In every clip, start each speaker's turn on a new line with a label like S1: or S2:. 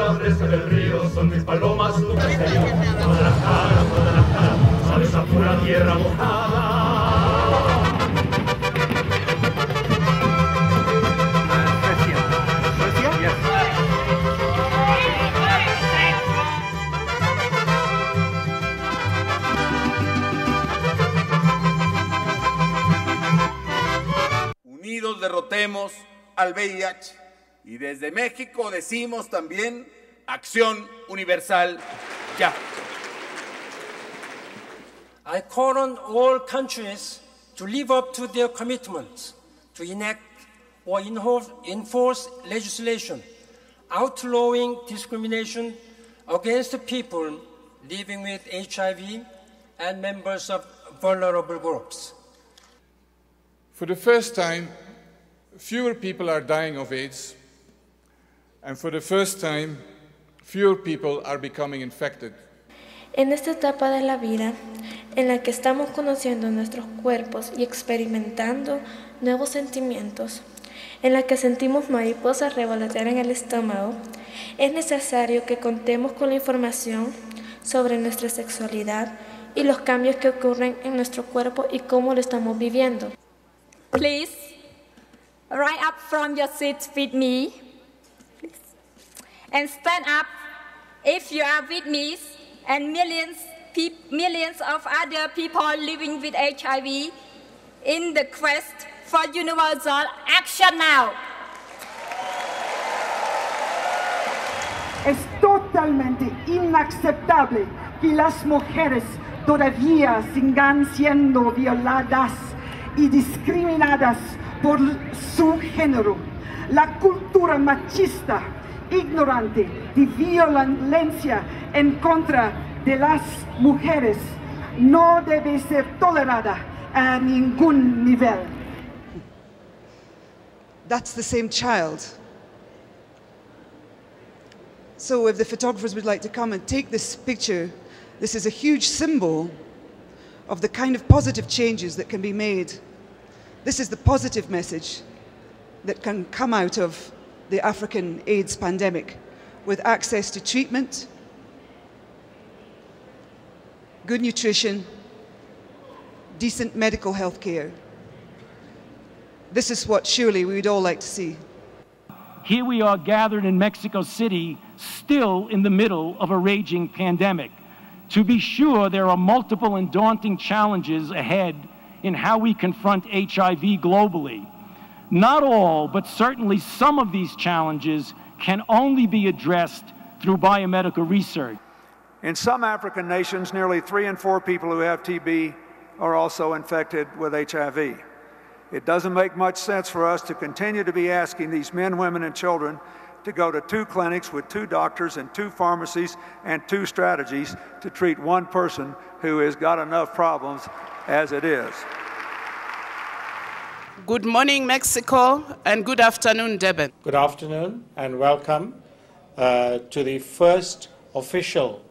S1: las brisas del río son mis palomas, tu caserío. Guadalajara, sabes a pura tierra mojada.
S2: Suecia? Yes.
S3: Unidos derrotemos al VIH. Y desde México decimos también acción universal ya.
S4: I call on all countries to live up to their commitments to enact or enforce legislation outlawing discrimination against people living with HIV and members of vulnerable groups.
S5: For the first time, fewer people are dying of AIDS, and for the first time, fewer people are becoming infected.
S6: En esta etapa de la vida, en la que estamos conociendo nuestros cuerpos y experimentando nuevos sentimientos, en la que sentimos mariposas revolotear en el estómago, es necesario que contemos con la información sobre nuestra sexualidad y los cambios que ocurren en nuestro cuerpo y cómo lo estamos viviendo.
S7: Please, rise up from your seats with me, please. And stand up if you are with me and millions of other people living with HIV in the quest for universal action now.
S8: Es totalmente inaceptable que las mujeres todavía sigan siendo violadas y discriminadas por su género. La cultura machista, ignorante de violencia en contra de las mujeres no debe ser tolerada a ningún nivel.
S9: That's the same child. So if the photographers would like to come and take this picture, this is a huge symbol of the kind of positive changes that can be made. This is the positive message that can come out of the African AIDS pandemic, with access to treatment, good nutrition, decent medical health care. This is what surely we would all like to see.
S10: Here we are gathered in Mexico City, still in the middle of a raging pandemic. To be sure, there are multiple and daunting challenges ahead in how we confront HIV globally. Not all, but certainly some of these challenges can only be addressed through biomedical research.
S11: In some African nations, nearly 3 in 4 people who have TB are also infected with HIV. It doesn't make much sense for us to continue to be asking these men, women, and children to go to 2 clinics with 2 doctors and 2 pharmacies and 2 strategies to treat one person who has got enough problems as it is.
S12: Good morning, Mexico, and good afternoon, Devon.
S13: Good afternoon, and welcome to the first official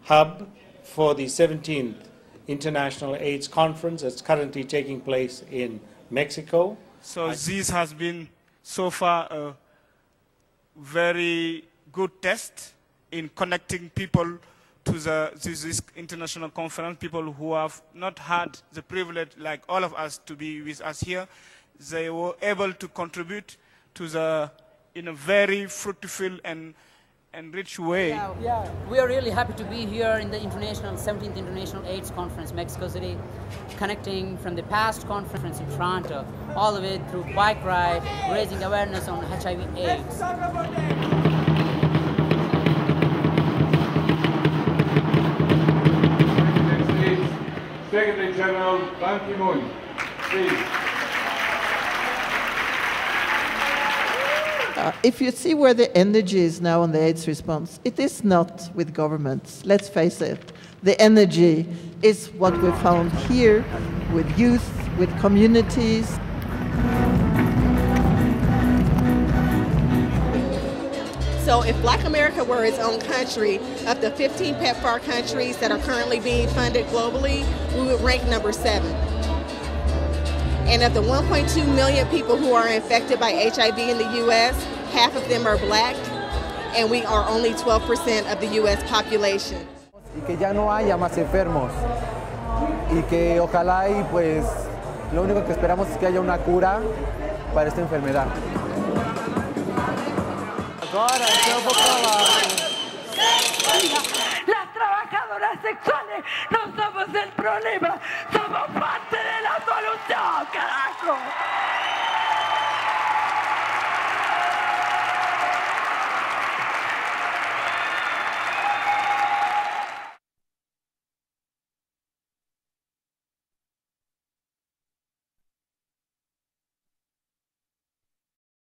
S13: hub for the 17th International AIDS Conference that's currently taking place in Mexico.
S14: So this has been so far a very good test in connecting people to this international conference, people who have not had the privilege, like all of us, to be with us here. They were able to contribute to in a very fruitful and rich way.
S15: Yeah, we are really happy to be here in the 17th International AIDS Conference, Mexico City, connecting from the past conference in Toronto, all of it through bike ride, raising awareness on HIV/AIDS.
S5: Secretary General Ban Ki-moon, please.
S16: If you see where the energy is now on the AIDS response, it is not with governments, let's face it. The energy is what we found here with youth, with communities.
S17: So if Black America were its own country, of the 15 PEPFAR countries that are currently being funded globally, we would rank number 7. And of the 1.2 million people who are infected by HIV in the US, half of them are Black. and we are only 12% of the U.S. population.
S18: Y que ya no haya más enfermos y que ojalá y pues lo único que esperamos es que haya una cura para esta enfermedad. Ahora,
S19: las trabajadoras sexuales no somos el problema, somos